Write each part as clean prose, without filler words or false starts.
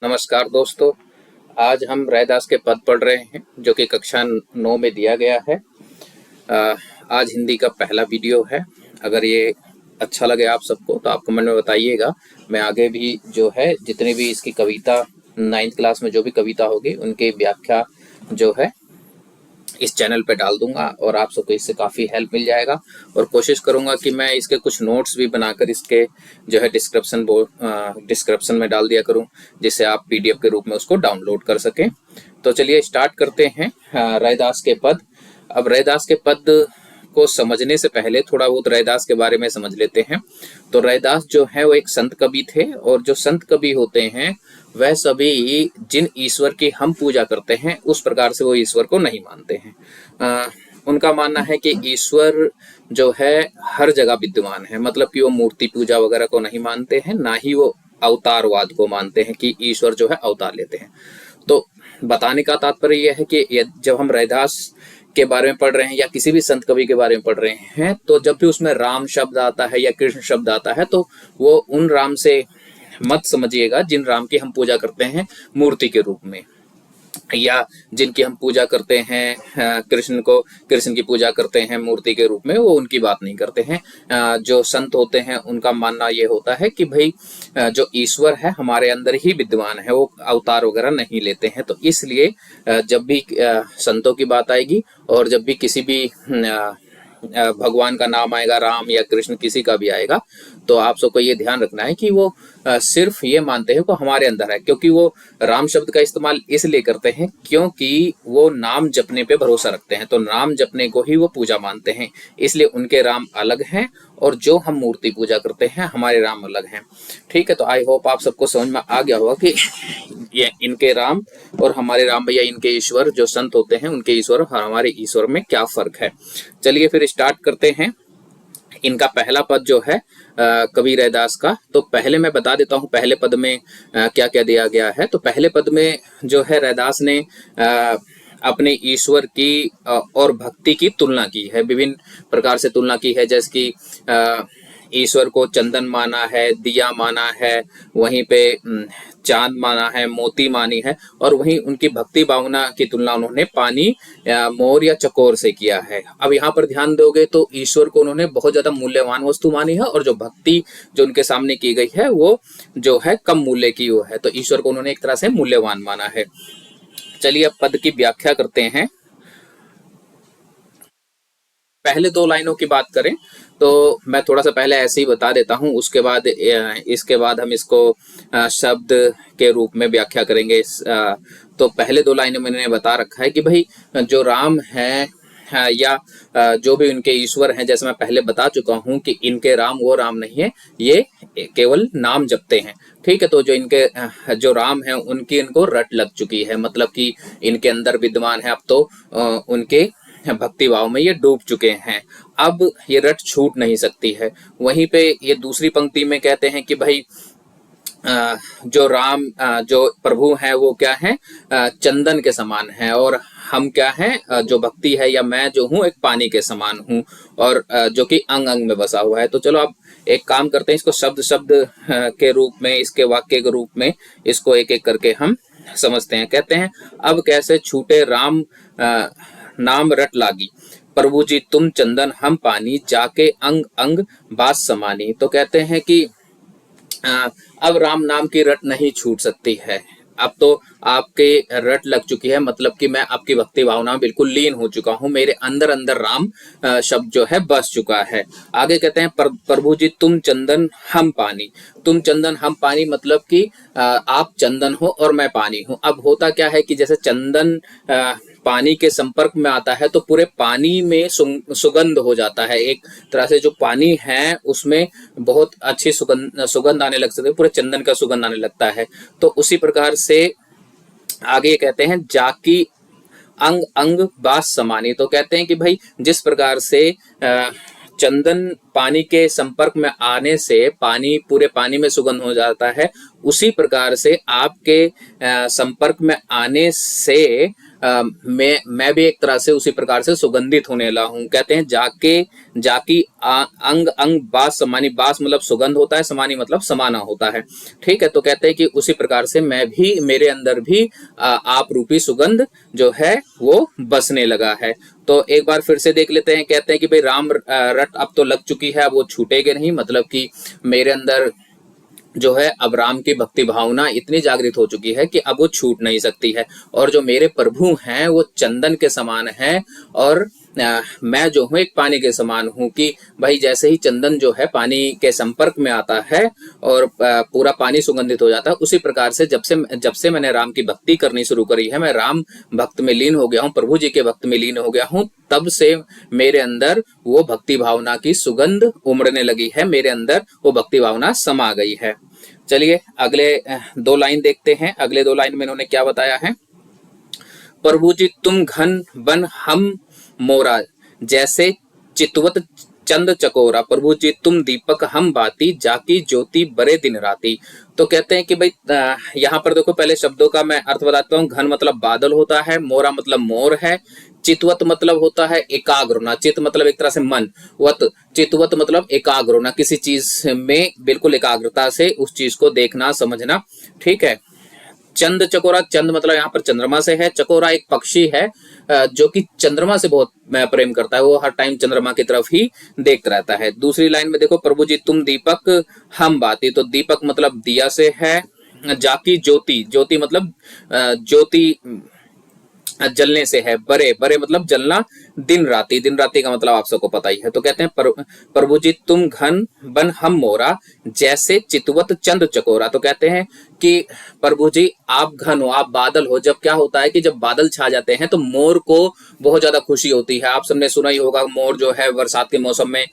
नमस्कार दोस्तों। आज हम रैदास के पद पढ़ रहे हैं जो कि कक्षा 9 में दिया गया है। अ, आज हिंदी का पहला वीडियो है। अगर ये अच्छा लगे आप सबको तो आप कमेंट में बताइएगा। मैं आगे भी जो है जितनी भी इसकी कविता 9th क्लास में जो भी कविता होगी उनकी व्याख्या जो है इस चैनल पे डाल दूंगा और आप सबको इससे काफ़ी हेल्प मिल जाएगा। और कोशिश करूंगा कि मैं इसके कुछ नोट्स भी बनाकर इसके जो है डिस्क्रिप्शन में डाल दिया करूं, जिससे आप पीडीएफ के रूप में उसको डाउनलोड कर सकें। तो चलिए स्टार्ट करते हैं। रैदास के पद। अब रैदास के पद को समझने से पहले थोड़ा बहुत रैदास के बारे में समझ लेते हैं। तो रैदास जो है वो एक संत कवि थे, और जो संत कवि होते हैं वह सभी जिन ईश्वर की हम पूजा करते हैं उस प्रकार से वो ईश्वर को नहीं मानते हैं। उनका मानना है कि ईश्वर जो है हर जगह विद्यमान है, मतलब कि वो मूर्ति पूजा वगैरह को नहीं मानते हैं, ना ही वो अवतारवाद को मानते हैं कि ईश्वर जो है अवतार लेते हैं। तो बताने का तात्पर्य यह है कि जब हम रैदास के बारे में पढ़ रहे हैं या किसी भी संत कवि के बारे में पढ़ रहे हैं, तो जब भी उसमें राम शब्द आता है या कृष्ण शब्द आता है तो वो उन राम से मत समझिएगा जिन राम की हम पूजा करते हैं मूर्ति के रूप में, या जिनकी हम पूजा करते हैं कृष्ण की पूजा करते हैं मूर्ति के रूप में, वो उनकी बात नहीं करते हैं। जो संत होते हैं उनका मानना ये होता है कि भाई जो ईश्वर है हमारे अंदर ही विद्यमान है, वो अवतार वगैरह नहीं लेते हैं। तो इसलिए जब भी संतों की बात आएगी और जब भी किसी भी भगवान का नाम आएगा, राम या कृष्ण किसी का भी आएगा, तो आप सबको ये ध्यान रखना है कि वो सिर्फ ये मानते हैं कि हमारे अंदर है, क्योंकि वो राम शब्द का इस्तेमाल इसलिए करते हैं क्योंकि वो नाम जपने पे भरोसा रखते हैं। तो नाम जपने को ही वो पूजा मानते हैं, इसलिए उनके राम अलग हैं और जो हम मूर्ति पूजा करते हैं हमारे राम अलग हैं। ठीक है, तो आई होप आप सबको समझ में आ गया होगा कि ये इनके राम और हमारे राम भैया, इनके ईश्वर जो संत होते हैं उनके ईश्वर और हमारे ईश्वर में क्या फर्क है। चलिए फिर स्टार्ट करते हैं। इनका पहला पद जो है कवि रैदास का, तो पहले मैं बता देता हूँ पहले पद में क्या क्या दिया गया है। तो पहले पद में जो है रैदास ने अपने ईश्वर की और भक्ति की तुलना की है, विभिन्न प्रकार से तुलना की है। जैसे कि ईश्वर को चंदन माना है, दिया माना है, वहीं पे चांद माना है, मोती मानी है, और वहीं उनकी भक्ति भावना की तुलना उन्होंने पानी, मोर या चकोर से किया है। अब यहाँ पर ध्यान दोगे तो ईश्वर को उन्होंने बहुत ज्यादा मूल्यवान वस्तु मानी है, और जो भक्ति जो उनके सामने की गई है वो जो है कम मूल्य की वो है। तो ईश्वर को उन्होंने एक तरह से मूल्यवान माना है। चलिए अब पद की व्याख्या करते हैं। पहले दो लाइनों की बात करें तो मैं थोड़ा सा पहले ऐसे ही बता देता हूं, उसके बाद इसके बाद हम इसको शब्द के रूप में व्याख्या करेंगे। तो पहले दो लाइनों में मैंने बता रखा है कि भाई जो राम है या जो भी उनके ईश्वर हैं, जैसे मैं पहले बता चुका हूं कि इनके राम वो राम नहीं है, ये केवल नाम जपते हैं। ठीक है, तो जो इनके जो राम है उनकी इनको रट लग चुकी है, मतलब कि इनके अंदर विद्यमान है। अब तो उनके भक्ति भाव में ये डूब चुके हैं, अब ये रट छूट नहीं सकती है। वहीं पे ये दूसरी पंक्ति में कहते हैं कि भाई जो राम जो प्रभु है वो क्या है, चंदन के समान है, और हम क्या हैं, जो भक्ति है या मैं जो हूँ एक पानी के समान हूँ, और जो कि अंग अंग में बसा हुआ है। तो चलो अब एक काम करते हैं, इसको शब्द शब्द के रूप में, इसके वाक्य के रूप में इसको एक एक करके हम समझते हैं। कहते हैं, अब कैसे छूटे राम नाम रट लागी, प्रभु जी तुम चंदन हम पानी, जाके अंग अंग बात समानी। तो कहते हैं कि अब राम नाम की रट नहीं छूट सकती है। अब तो आपके रट लग चुकी है, मतलब कि मैं आपकी भक्ति भावना में बिल्कुल लीन हो चुका हूं, मेरे अंदर अंदर राम शब्द जो है बस चुका है। आगे कहते हैं, प्रभु जी तुम चंदन हम पानी। तुम चंदन हम पानी मतलब कि आप चंदन हो और मैं पानी हूं। अब होता क्या है कि जैसे चंदन पानी के संपर्क में आता है तो पूरे पानी में सुगंध हो जाता है, एक तरह से जो पानी है उसमें बहुत अच्छी सुगंध आने लग सकती है, पूरे चंदन का सुगंध आने लगता है। तो उसी प्रकार से आगे कहते हैं, जाकी अंग अंग बास समानी। तो कहते हैं कि भाई जिस प्रकार से चंदन पानी के संपर्क में आने से पानी पूरे पानी में सुगंध हो जाता है, उसी प्रकार से आपके संपर्क में आने से मैं भी एक तरह से उसी प्रकार से सुगंधित होने लगा हूँ। कहते हैं जाकी अंग अंग बास समानी, बास मतलब सुगंध होता है, समानी मतलब समाना होता है। ठीक है, तो कहते हैं कि उसी प्रकार से मैं भी, मेरे अंदर भी आप रूपी सुगंध जो है वो बसने लगा है। तो एक बार फिर से देख लेते हैं। कहते हैं कि भाई राम रट अब तो लग चुकी है, अब वो छूटेगी नहीं, मतलब कि मेरे अंदर जो है अब राम की भक्ति भावना इतनी जागृत हो चुकी है कि अब वो छूट नहीं सकती है। और जो मेरे प्रभु हैं वो चंदन के समान हैं, और मैं जो हूँ एक पानी के समान हूँ कि भाई जैसे ही चंदन जो है पानी के संपर्क में आता है और पूरा पानी सुगंधित हो जाता है, उसी प्रकार से जब से मैंने राम की भक्ति करनी शुरू करी है, मैं राम भक्त में लीन हो गया हूँ, प्रभु जी के भक्त में लीन हो गया हूँ, तब से मेरे अंदर वो भक्ति भावना की सुगंध उमड़ने लगी है, मेरे अंदर वो भक्ति भावना समा गई है। चलिए अगले 2 लाइन देखते हैं। अगले 2 लाइन में इन्होंने क्या बताया है। प्रभु जी तुम घन बन हम मोरा, जैसे चितवत चंद चकोरा, प्रभु जी तुम दीपक हम बाती, जाकी ज्योति बरे दिन राती। तो कहते हैं कि भाई यहाँ पर देखो, पहले शब्दों का मैं अर्थ बताता हूँ। घन मतलब बादल होता है, मोरा मतलब मोर है, चितवत मतलब होता है एकाग्र होना, चित मतलब एक तरह से मन, वत चितवत मतलब एकाग्र होना, किसी चीज में बिल्कुल एकाग्रता से उस चीज को देखना समझना। ठीक है, चंद चकोरा, चंद मतलब यहाँ पर चंद्रमा से है, चकोरा एक पक्षी है जो कि चंद्रमा से बहुत प्रेम करता है, वो हर टाइम चंद्रमा की तरफ ही देखता रहता है। दूसरी लाइन में देखो, प्रभु जी तुम दीपक हम बाती, तो दीपक मतलब दिया से है, जाकी ज्योति, ज्योति मतलब ज्योति जलने से है, बरे बरे मतलब जलना, दिन राती, दिन राती का मतलब आप सबको पता ही है। तो कहते हैं प्रभु जी तुम घन बन हम मोरा, जैसे चितवत चंद चकोरा। तो कहते हैं कि प्रभु जी आप घन हो, आप बादल हो। जब क्या होता है कि जब बादल छा जाते हैं तो मोर को बहुत ज्यादा खुशी होती है। आप सबने सुना ही होगा, मोर जो है बरसात के मौसम में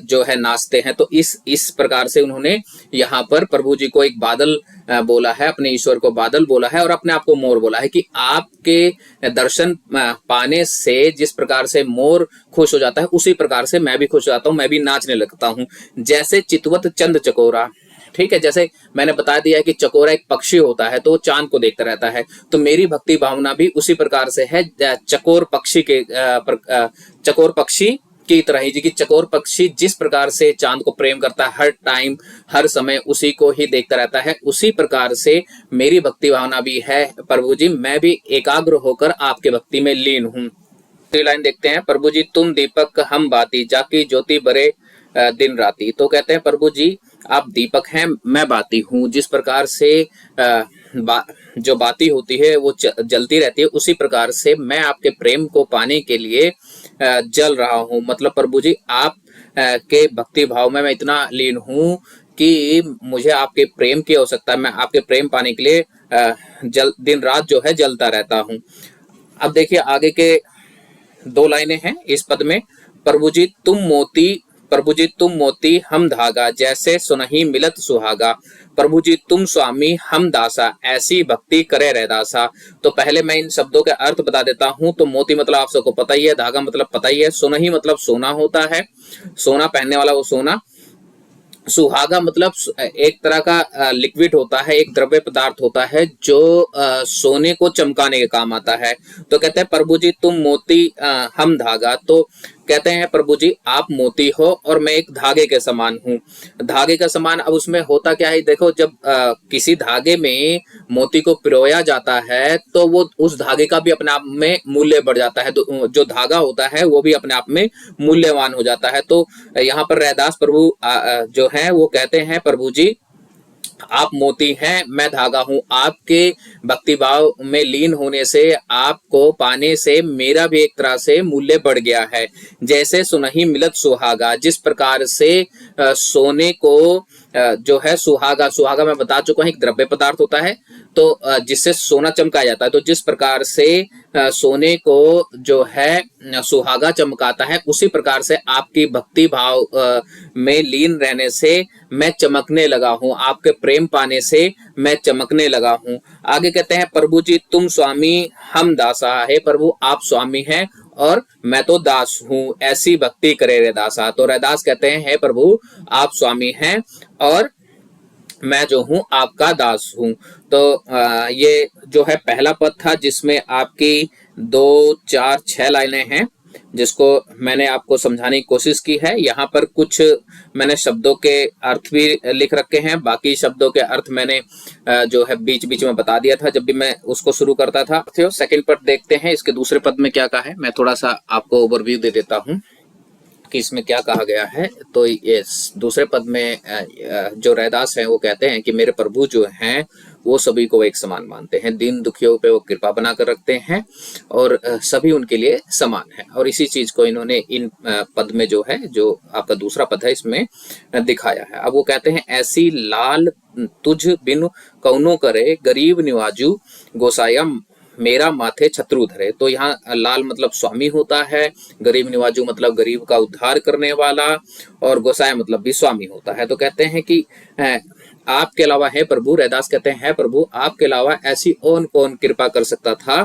जो है नाचते हैं। तो इस प्रकार से उन्होंने यहाँ पर प्रभु जी को एक बादल बोला है, अपने ईश्वर को बादल बोला है और अपने आप को मोर बोला है कि आपके दर्शन पाने से जिस प्रकार से मोर खुश हो जाता है, उसी प्रकार से मैं भी खुश हो जाता हूँ, मैं भी नाचने लगता हूँ, जैसे चितवत चंद चकोरा। ठीक है, जैसे मैंने बता दिया कि चकोरा एक पक्षी होता है तो वो चांद को देखता रहता है, तो मेरी भक्ति भावना भी उसी प्रकार से है, चकोर पक्षी की तरह ही, जी कि चकोर पक्षी जिस प्रकार से चांद को प्रेम करता है, हर टाइम हर समय उसी को ही देखता रहता है, उसी प्रकार से मेरी भक्ति भावना भी है प्रभु जी, मैं भी एकाग्र होकर आपके भक्ति में लीन हूँ। तीसरी लाइन देखते हैं, प्रभु जी तुम दीपक हम बाती, जाकी ज्योति बरे दिन राती। तो कहते हैं प्रभु जी आप दीपक हैं, मैं बाती हूँ, जिस प्रकार से जो बाती होती है वो जलती रहती है, उसी प्रकार से मैं आपके प्रेम को पाने के लिए जल रहा हूँ। मतलब प्रभु जी आप के भक्ति भाव में मैं इतना लीन हूँ कि मुझे आपके प्रेम की आवश्यकता है, मैं आपके प्रेम पाने के लिए दिन रात जो है जलता रहता हूँ। अब देखिए आगे के 2 लाइनें हैं इस पद में, प्रभु जी तुम मोती हम धागा, जैसे सुनहि मिलत सुहागा, प्रभु जी तुम स्वामी हम दासा, ऐसी भक्ति करे रैदासा। तो पहले मैं इन शब्दों के अर्थ बता देता हूं। तो मोती मतलब आप सबको पता ही है, धागा मतलब पता ही है, सुनहि मतलब सोना होता है, सोना पहनने वाला वो सोना, सुहागा मतलब एक तरह का लिक्विड होता है, एक द्रव्य पदार्थ होता है जो सोने को चमकाने के काम आता है। तो कहते हैं प्रभु जी तुम मोती हम धागा, तो कहते हैं प्रभु जी आप मोती हो और मैं एक धागे के समान हूँ। धागे का समान, अब उसमें होता क्या है, देखो जब किसी धागे में मोती को पिरोया जाता है तो वो उस धागे का भी अपने आप में मूल्य बढ़ जाता है, तो जो धागा होता है वो भी अपने आप में मूल्यवान हो जाता है। तो यहाँ पर रैदास प्रभु जो है वो कहते हैं प्रभु जी आप मोती हैं, मैं धागा हूं, आपके भक्ति भाव में लीन होने से, आपको पाने से मेरा भी एक तरह से मूल्य बढ़ गया है। जैसे सुनहि मिलत सुहागा, जिस प्रकार से सोने को जो है सुहागा मैं बता चुका हूं एक द्रव्य पदार्थ होता है, तो जिससे सोना चमकाया जाता है, तो जिस प्रकार से सोने को जो है सुहागा चमकाता है, उसी प्रकार से आपकी भक्ति भाव में लीन रहने से मैं चमकने लगा हूं, आपके प्रेम पाने से मैं चमकने लगा हूं। आगे कहते हैं प्रभु जी तुम स्वामी हम दासा, हे प्रभु आप स्वामी हैं और मैं तो दास हूं, ऐसी भक्ति करे रैदासा। तो रैदास कहते हैं हे प्रभु आप स्वामी हैं और मैं जो हूं आपका दास हूं। तो ये जो है पहला पद था जिसमें आपकी 2, 4, 6 लाइनें हैं जिसको मैंने आपको समझाने की कोशिश की है। यहाँ पर कुछ मैंने शब्दों के अर्थ भी लिख रखे हैं, बाकी शब्दों के अर्थ मैंने जो है बीच बीच में बता दिया था जब भी मैं उसको शुरू करता था। तो सेकंड पद देखते हैं, इसके दूसरे पद में क्या कहा है। मैं थोड़ा सा आपको ओवरव्यू दे देता हूँ कि इसमें क्या कहा गया है। तो ये दूसरे पद में जो रैदास हैं वो कहते हैं कि मेरे प्रभु जो हैं वो सभी को एक समान मानते हैं, दीन दुखियों पे वो कृपा बनाकर रखते हैं और सभी उनके लिए समान है। और इसी चीज को इन्होंने इन पद में जो है, जो आपका दूसरा पद है, इसमें दिखाया है। अब वो कहते हैं ऐसी लाल तुझ बिन कौनो करे, गरीब निवाजू गोसाया मेरा माथे छत्रु धरे। तो यहाँ लाल मतलब स्वामी होता है, गरीब निवाजू मतलब गरीब का उद्धार करने वाला, और गोसाया मतलब भी स्वामी होता है। तो कहते हैं कि आपके अलावा है प्रभु, रैदास कहते हैं है प्रभु, आपके अलावा ऐसी और कौन कृपा कर सकता था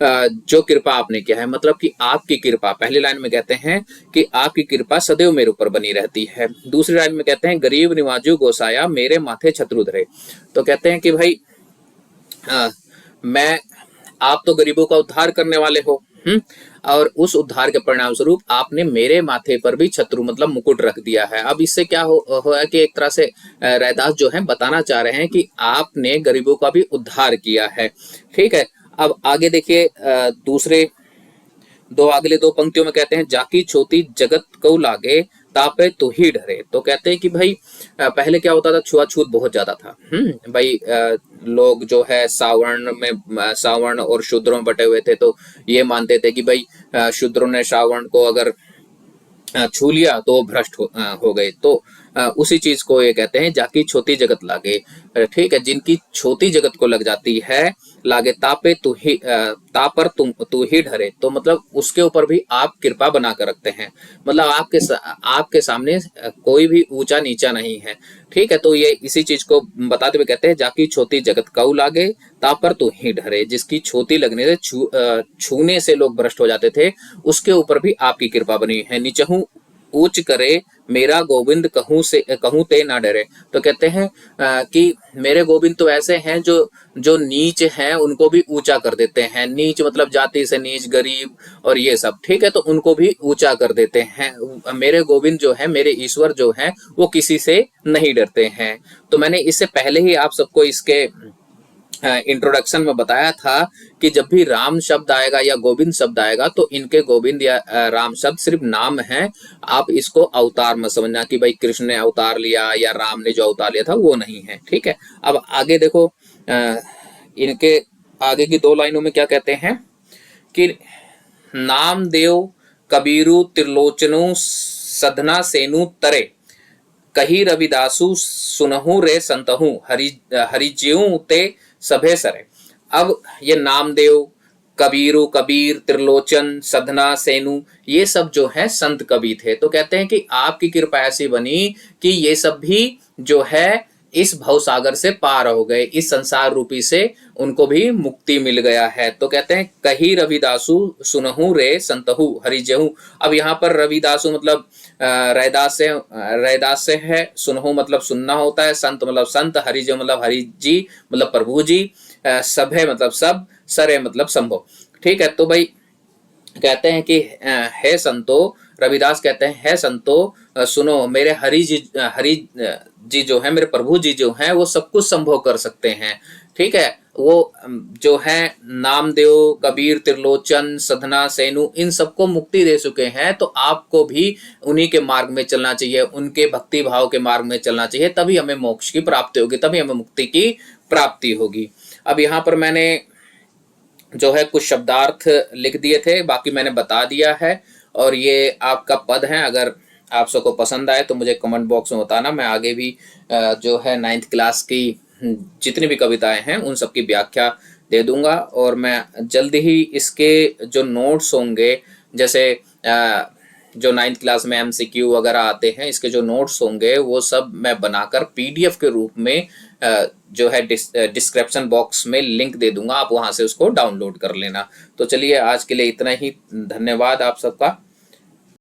जो कृपा आपने किया है। मतलब कि आपकी कृपा, पहली लाइन में कहते हैं कि आपकी कृपा सदैव मेरे ऊपर बनी रहती है। दूसरी लाइन में कहते हैं गरीब निवाजू गोसाया मेरे माथे छत्रु धरे। तो कहते हैं कि भाई मैं, आप तो गरीबों का उद्धार करने वाले हो, और उस उद्धार के परिणाम स्वरूप आपने मेरे माथे पर भी छत्रु मतलब मुकुट रख दिया है। अब इससे क्या हुआ कि एक तरह से रैदास जो है बताना चाह रहे हैं कि आपने गरीबों का भी उद्धार किया है। ठीक है, अब आगे देखिए, दूसरे अगले दो पंक्तियों में कहते हैं जाकी छोटी जगत को लागे, तापे तो ही डरे। तो कहते हैं कि भाई पहले क्या होता था, छुआछूत बहुत ज्यादा था। भाई लोग जो है सावर्ण और शूद्रों में बटे हुए थे। तो ये मानते थे कि भाई शूद्रों ने सावर्ण को अगर छू लिया तो भ्रष्ट हो गए। तो उसी चीज को ये कहते हैं जाकी छोटी जगत लागे। ठीक है, जिनकी छोटी जगत को लग जाती है, लागे तापे तापर तू ही डरे। तो मतलब उसके ऊपर भी आप कृपा बना कर रखते हैं, मतलब आपके सामने कोई भी ऊंचा नीचा नहीं है। ठीक है, तो ये इसी चीज को बताते हुए कहते हैं जाकी छोटी जगत कऊ लागे, तापर तू ही डरे। जिसकी छोटी लगने से छूने से लोग भ्रष्ट हो जाते थे, उसके ऊपर भी आपकी कृपा बनी है। नीचहू ऊंच करे मेरा गोविंद कहूं ते ना डरे। तो कहते हैं कि मेरे गोविंद तो ऐसे हैं जो नीच हैं उनको भी ऊंचा कर देते हैं। नीच मतलब जाति से नीच, गरीब और ये सब। ठीक है, तो उनको भी ऊंचा कर देते हैं। मेरे गोविंद जो है, मेरे ईश्वर जो है, वो किसी से नहीं डरते हैं। तो मैंने इससे पहले ही आप सबको इसके इंट्रोडक्शन में बताया था कि जब भी राम शब्द आएगा या गोविंद शब्द आएगा तो इनके गोविंद या राम शब्द सिर्फ नाम है। आप इसको अवतार मत समझना कि भाई कृष्ण ने अवतार लिया या राम ने जो अवतार लिया था, वो नहीं है। ठीक है, अब आगे देखो, इनके आगे की 2 लाइनों में क्या कहते हैं कि नामदेव कबीरु त्रिलोचनु सधना सेनु तरे, कही रविदासु सुनहु रे संतहु, हरिज्यू ते सभे सरे। अब ये नामदेव, कबीर, त्रिलोचन, सधना, सेनु, ये सब जो है संत कवि थे। तो कहते हैं कि आपकी कृपा ऐसी बनी कि ये सब भी जो है इस भवसागर से पार हो गए, इस संसार रूपी से उनको भी मुक्ति मिल गया है। तो कहते हैं कही रविदासु सुनहु रे संतहु हरिजहु। अब यहाँ पर रविदासु मतलब रैदास से है, सुनहु मतलब सुनना होता है, संत मतलब संत, हरिजहु मतलब हरि जी मतलब प्रभु जी, सभे मतलब सब, सरे मतलब संभव। ठीक है, तो भाई कहते हैं कि हे संतो, रविदास कहते हैं हे संतो सुनो, मेरे हरि जी जो है, मेरे प्रभु जी जो हैं, वो सब कुछ संभव कर सकते हैं। ठीक है, वो जो है नामदेव, कबीर, त्रिलोचन, सधना, सेनु, इन सबको मुक्ति दे चुके हैं। तो आपको भी उन्हीं के मार्ग में चलना चाहिए, उनके भक्ति भाव के मार्ग में चलना चाहिए, तभी हमें मोक्ष की प्राप्ति होगी, तभी हमें मुक्ति की प्राप्ति होगी। अब यहाँ पर मैंने जो है कुछ शब्दार्थ लिख दिए थे, बाकी मैंने बता दिया है। और ये आपका पद है, अगर आप सबको पसंद आए तो मुझे कमेंट बॉक्स में बताना। मैं आगे भी जो है 9th क्लास की जितनी भी कविताएं हैं उन सब की व्याख्या दे दूंगा। और मैं जल्दी ही इसके जो नोट्स होंगे, जैसे जो 9th क्लास में MCQ वगैरह आते हैं, इसके जो नोट्स होंगे वो सब मैं बनाकर PDF के रूप में जो है डिस्क्रिप्शन बॉक्स में लिंक दे दूंगा, आप वहां से उसको डाउनलोड कर लेना। तो चलिए आज के लिए इतना ही, धन्यवाद आप सबका।